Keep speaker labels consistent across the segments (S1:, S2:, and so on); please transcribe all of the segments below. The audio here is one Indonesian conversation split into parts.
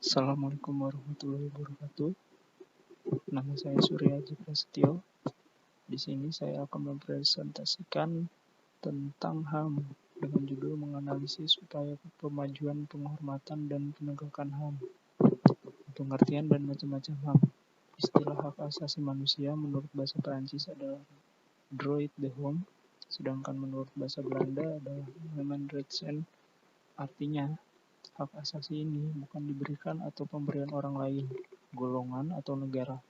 S1: Assalamualaikum warahmatullahi wabarakatuh. Nama saya Surya Haji Prasetyo. Di sini saya akan mempresentasikan tentang HAM dengan judul menganalisis upaya pemajuan, penghormatan, dan penegakan HAM. Pengertian dan macam-macam HAM. Istilah hak asasi manusia menurut bahasa Perancis adalah droit de l'homme, sedangkan menurut bahasa Belanda adalah Mensenrechten. Artinya, hak asasi ini bukan diberikan atau pemberian orang lain, golongan, atau negara.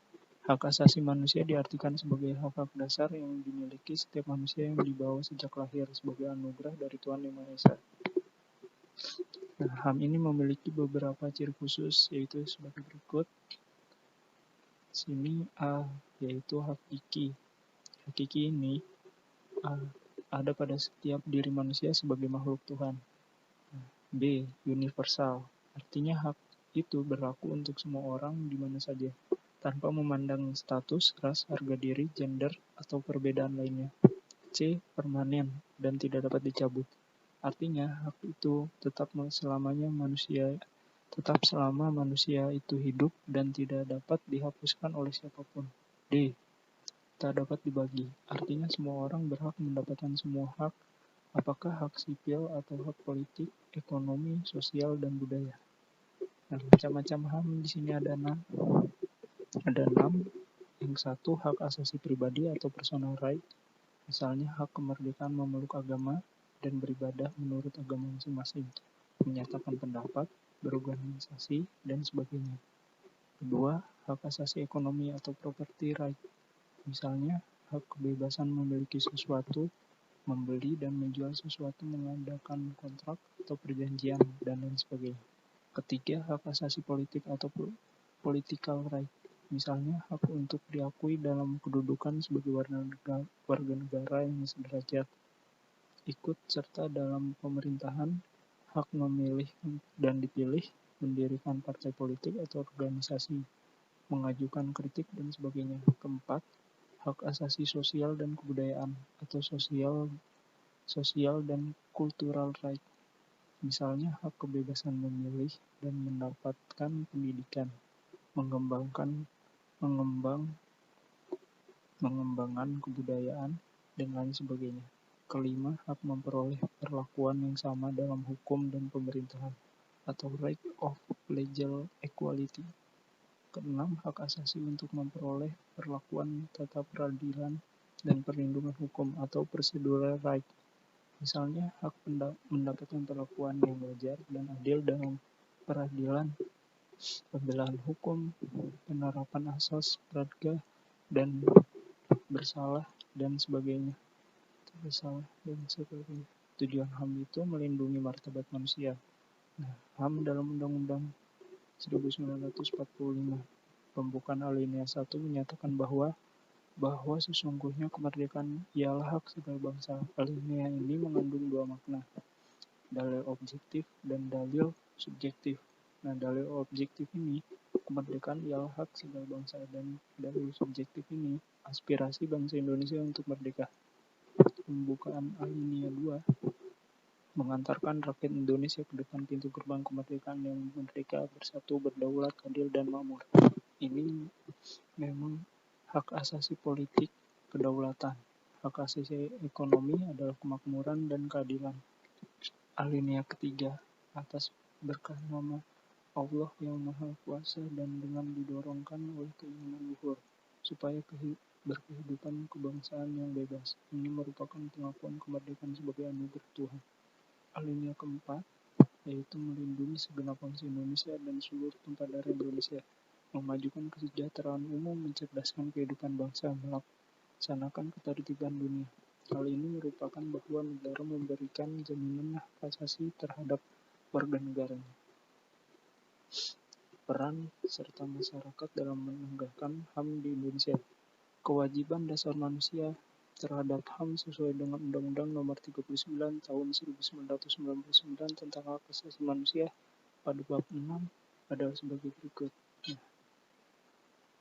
S1: Hak asasi manusia diartikan sebagai hak-hak dasar yang dimiliki setiap manusia yang dibawa sejak lahir sebagai anugerah dari Tuhan Yang Maha Esa. Nah, HAM ini memiliki beberapa ciri khusus, yaitu sebagai berikut. Sini A, yaitu hakiki. Hakiki ini ada pada setiap diri manusia sebagai makhluk Tuhan. B, universal. Artinya hak itu berlaku untuk semua orang di mana saja, tanpa memandang status, ras, harga diri, gender, atau perbedaan lainnya. C, permanen dan tidak dapat dicabut. Artinya hak itu tetap selama manusia itu hidup dan tidak dapat dihapuskan oleh siapapun. D, tak dapat dibagi. Artinya semua orang berhak mendapatkan semua hak, apakah hak sipil atau hak politik, ekonomi, sosial, dan budaya. Nah, macam-macam HAM di sini ada 6. Ada 6. Yang satu, hak asasi pribadi atau personal right. Misalnya hak kemerdekaan memeluk agama dan beribadah menurut agama masing-masing, menyatakan pendapat, berorganisasi, dan sebagainya. Kedua, hak asasi ekonomi atau property right. Misalnya hak kebebasan memiliki sesuatu, membeli dan menjual sesuatu, mengadakan kontrak atau perjanjian, dan lain sebagainya. Ketiga, hak asasi politik atau political right. Misalnya, hak untuk diakui dalam kedudukan sebagai warga negara yang sederajat, ikut serta dalam pemerintahan, hak memilih dan dipilih, mendirikan partai politik atau organisasi, mengajukan kritik, dan sebagainya. Keempat, hak asasi sosial dan kebudayaan atau sosial dan cultural right. Misalnya hak kebebasan memilih dan mendapatkan pendidikan, mengembangkan kebudayaan, dan lain sebagainya. Kelima, hak memperoleh perlakuan yang sama dalam hukum dan pemerintahan atau right of legal equality. Keenam, hak asasi untuk memperoleh perlakuan tata peradilan dan perlindungan hukum atau procedural right. Misalnya, hak mendapatkan perlakuan yang wajar dan adil dalam peradilan, pembelaan hukum, penerapan asas praduga, dan bersalah dan sebagainya. Tujuan HAM itu melindungi martabat manusia. Nah, HAM dalam Undang-Undang 1945 pembukaan alinea 1 menyatakan bahwa sesungguhnya kemerdekaan ialah hak segala bangsa. Alinea ini mengandung dua makna, dalil objektif dan dalil subjektif. Nah, dalil objektif ini, kemerdekaan ialah hak segala bangsa, dan dalil subjektif ini, aspirasi bangsa Indonesia untuk merdeka. Pembukaan alinea 2 mengantarkan rakyat Indonesia ke depan pintu gerbang kemerdekaan yang merdeka, bersatu, berdaulat, adil, dan makmur. Ini memang hak asasi politik, kedaulatan. Hak asasi ekonomi adalah kemakmuran dan keadilan. Alinea ketiga, atas berkah nama Allah yang Maha Kuasa dan dengan didorongkan oleh keinginan luhur, supaya berkehidupan kebangsaan yang bebas. Ini merupakan pengakuan kemerdekaan sebagai anugerah Tuhan. Alinea keempat, yaitu melindungi segenap bangsa Indonesia dan seluruh tumpah darah Indonesia, memajukan kesejahteraan umum, mencerdaskan kehidupan bangsa, melaksanakan ketertiban dunia. Hal ini merupakan bahwa negara memberikan jaminan hak asasi terhadap warga negaranya. Peran serta masyarakat dalam menegakkan HAM di Indonesia. Kewajiban dasar manusia terhadap HAM sesuai dengan Undang-Undang Nomor 39 Tahun 1999 tentang Hak Asasi Manusia pada bab 6 adalah sebagai berikut.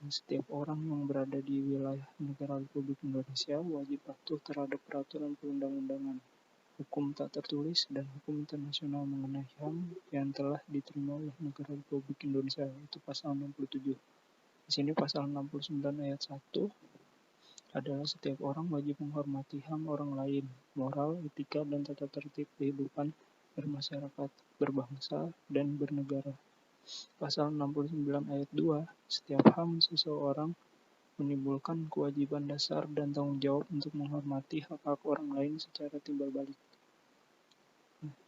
S1: Setiap orang yang berada di wilayah negara Republik Indonesia wajib patuh terhadap peraturan perundang-undangan. hukum tak tertulis, dan hukum internasional mengenai HAM yang telah diterima oleh negara Republik Indonesia, itu pasal 67. Di sini pasal 69 ayat 1 adalah setiap orang wajib menghormati HAM orang lain, moral, etika, dan tata tertib kehidupan bermasyarakat, berbangsa, dan bernegara. Pasal 69 ayat 2, setiap HAM seseorang menimbulkan kewajiban dasar dan tanggung jawab untuk menghormati hak-hak orang lain secara timbal balik.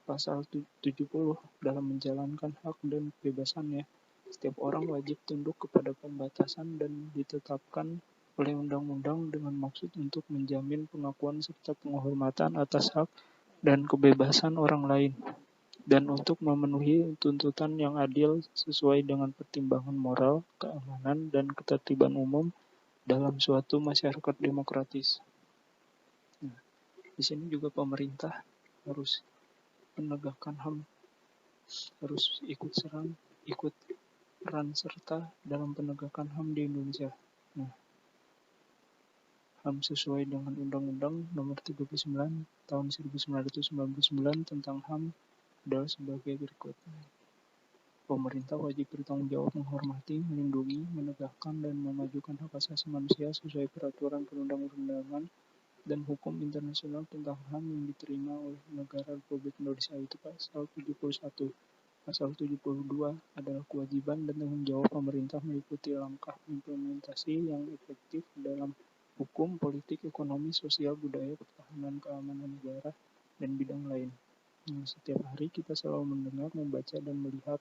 S1: Pasal 70, dalam menjalankan hak dan kebebasannya, setiap orang wajib tunduk kepada pembatasan dan ditetapkan oleh undang-undang dengan maksud untuk menjamin pengakuan serta penghormatan atas hak dan kebebasan orang lain, dan untuk memenuhi tuntutan yang adil sesuai dengan pertimbangan moral, keamanan, dan ketertiban umum dalam suatu masyarakat demokratis. Nah, di sini juga pemerintah harus menegakkan HAM, harus ikut peran serta dalam penegakan HAM di Indonesia. Nah, HAM sesuai dengan Undang-Undang Nomor 39 Tahun 1999 tentang HAM adalah sebagai berikut. Pemerintah wajib bertanggung jawab menghormati, melindungi, menegakkan, dan memajukan hak asasi manusia sesuai peraturan perundang-undangan dan hukum internasional tentang HAM yang diterima oleh negara Republik Indonesia, itu pasal 71. Pasal 72 adalah kewajiban dan tanggung jawab pemerintah meliputi langkah implementasi yang efektif dalam hukum, politik, ekonomi, sosial, budaya, pertahanan, keamanan negara, dan bidang lain. Nah, setiap hari kita selalu mendengar, membaca, dan melihat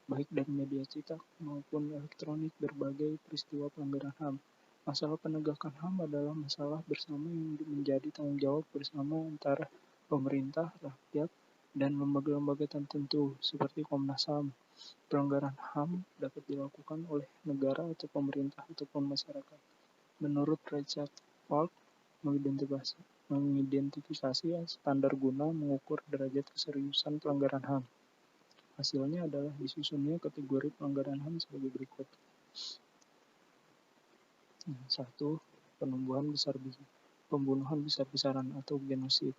S1: baik dari media cetak maupun elektronik berbagai peristiwa pelanggaran HAM. Masalah penegakan HAM adalah masalah bersama yang menjadi tanggung jawab bersama antara pemerintah, rakyat, dan lembaga-lembaga tertentu seperti Komnas HAM. Pelanggaran HAM dapat dilakukan oleh negara atau pemerintah ataupun masyarakat. Menurut Richard Falk, mengidentifikasi standar guna mengukur derajat keseriusan pelanggaran HAM. Hasilnya adalah disusunnya kategori pelanggaran HAM sebagai berikut. 1. Pembunuhan besar-besaran atau genosid,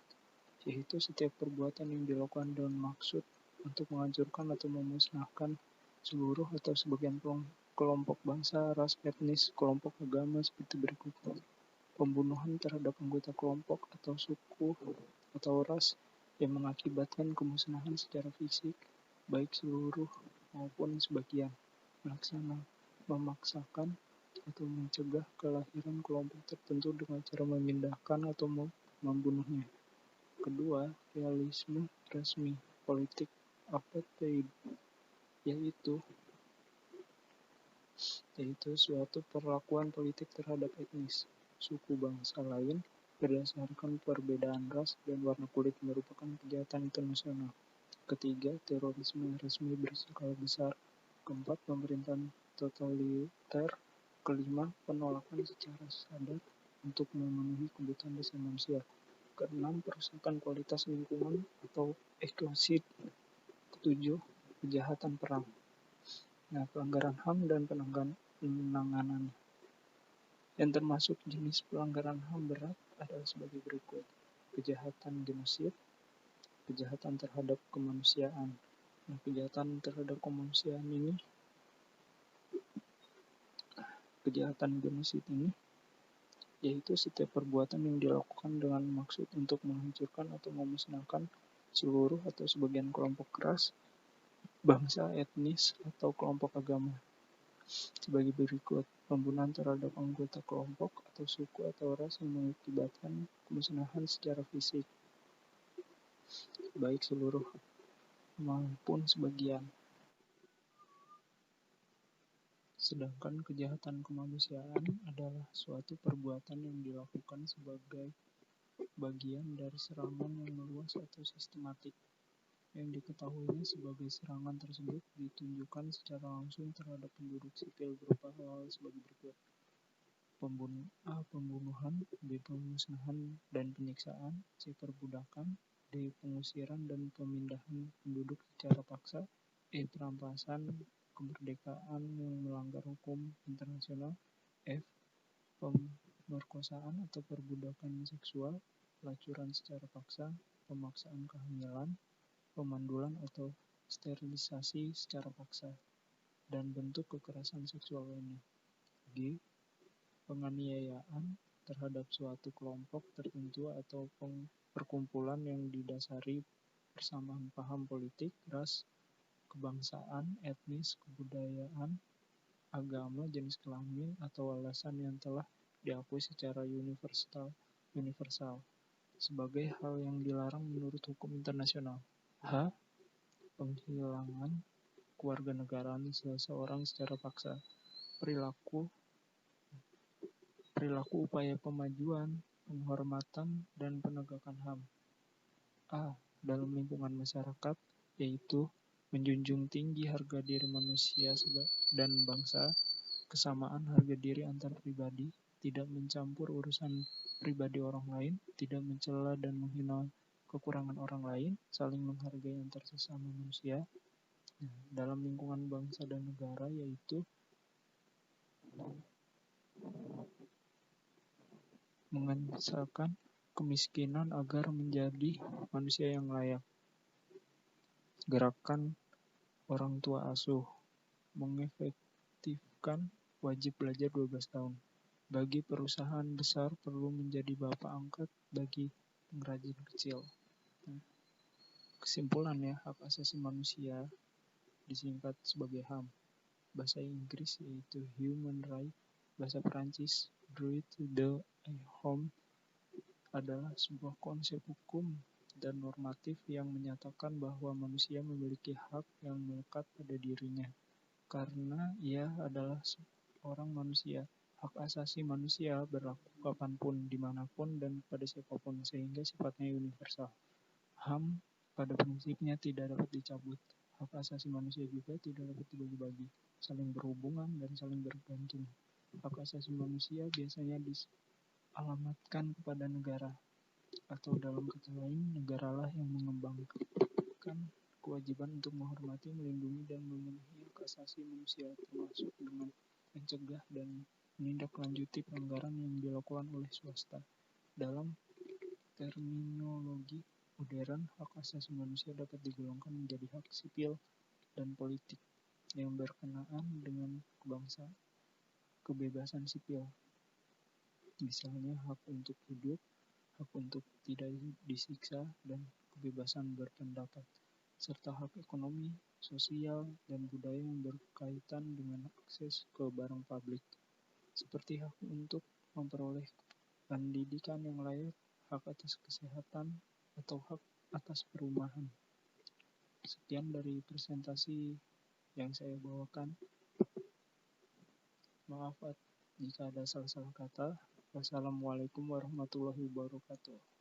S1: yaitu setiap perbuatan yang dilakukan dengan maksud untuk menghancurkan atau memusnahkan seluruh atau sebagian kelompok bangsa, ras, etnis, kelompok agama seperti berikut. Pembunuhan terhadap anggota kelompok atau suku atau ras yang mengakibatkan kemusnahan secara fisik, baik seluruh maupun sebagian, memaksakan atau mencegah kelahiran kelompok tertentu dengan cara memindahkan atau membunuhnya. Kedua, realisme resmi politik apartheid, yaitu suatu perlakuan politik terhadap etnis, suku bangsa lain berdasarkan perbedaan ras dan warna kulit merupakan kejahatan internasional. Ketiga, terorisme resmi berskala besar. Keempat, pemerintahan totaliter. Kelima, penolakan secara sadar untuk memenuhi kebutuhan dasar manusia. Keenam, perusakan kualitas lingkungan atau ekosid. Ketujuh, kejahatan perang. Nah, pelanggaran HAM dan penanganannya. Yang termasuk jenis pelanggaran HAM berat adalah sebagai berikut. Kejahatan genosid, kejahatan terhadap kemanusiaan. Nah, kejahatan terhadap kemanusiaan ini, kejahatan genosid ini, yaitu setiap perbuatan yang dilakukan dengan maksud untuk menghancurkan atau memusnahkan seluruh atau sebagian kelompok ras, bangsa, etnis, atau kelompok agama. Sebagai berikut, pembunuhan terhadap anggota kelompok atau suku atau ras yang mengakibatkan kemusnahan secara fisik, baik seluruh maupun sebagian. Sedangkan kejahatan kemanusiaan adalah suatu perbuatan yang dilakukan sebagai bagian dari serangan yang meluas atau sistematik. Yang diketahuinya sebagai serangan tersebut ditunjukkan secara langsung terhadap penduduk sipil berupa hal-hal sebagai berikut. Pembunuhan, B. Pemusnahan dan penyiksaan, C. Perbudakan, D. Pengusiran dan pemindahan penduduk secara paksa, E. Perampasan kemerdekaan yang melanggar hukum internasional, F. Pemerkosaan atau perbudakan seksual, pelacuran secara paksa, pemaksaan kehamilan, pemandulan atau sterilisasi secara paksa, dan bentuk kekerasan seksual lainnya. G. Penganiayaan terhadap suatu kelompok tertentu atau perkumpulan yang didasari persamaan paham politik, ras, kebangsaan, etnis, kebudayaan, agama, jenis kelamin, atau alasan yang telah diakui secara universal sebagai hal yang dilarang menurut hukum internasional. H. Penghilangan kewarganegaraan seseorang secara paksa. Perilaku upaya pemajuan, penghormatan, dan penegakan HAM. A. Dalam lingkungan masyarakat, yaitu menjunjung tinggi harga diri manusia dan bangsa, kesamaan harga diri antar pribadi, tidak mencampur urusan pribadi orang lain, tidak mencela dan menghina kekurangan orang lain, saling menghargai antar sesama manusia. Dalam lingkungan bangsa dan negara, yaitu mengesahkan kemiskinan agar menjadi manusia yang layak. Gerakan orang tua asuh mengefektifkan wajib belajar 12 tahun. Bagi perusahaan besar perlu menjadi bapak angkat bagi pengrajin kecil. Kesimpulannya, hak asasi manusia disingkat sebagai HAM. Bahasa Inggris yaitu Human Rights, bahasa Perancis Droit de l'homme adalah sebuah konsep hukum dan normatif yang menyatakan bahwa manusia memiliki hak yang melekat pada dirinya karena ia adalah seorang manusia. Hak asasi manusia berlaku kapanpun, dimanapun, dan pada siapapun, sehingga sifatnya universal. HAM pada prinsipnya tidak dapat dicabut. Hak asasi manusia juga tidak dapat dibagi-bagi, saling berhubungan dan saling bergantung. Hak asasi manusia biasanya dialamatkan kepada negara, atau dalam kata lain, negaralah yang mengembangkan kewajiban untuk menghormati, melindungi, dan memenuhi hak asasi manusia, termasuk dengan mencegah dan menindaklanjuti pelanggaran yang dilakukan oleh swasta. Dalam terminologi modern, hak asasi manusia dapat digolongkan menjadi hak sipil dan politik yang berkenaan dengan kebebasan sipil. Misalnya hak untuk hidup, hak untuk tidak disiksa, dan kebebasan berpendapat, serta hak ekonomi, sosial, dan budaya yang berkaitan dengan akses ke barang publik, seperti hak untuk memperoleh pendidikan yang layak, hak atas kesehatan, atau hak atas perumahan. Sekian dari presentasi yang saya bawakan. Maaf jika ada salah-salah kata. Wassalamualaikum warahmatullahi wabarakatuh.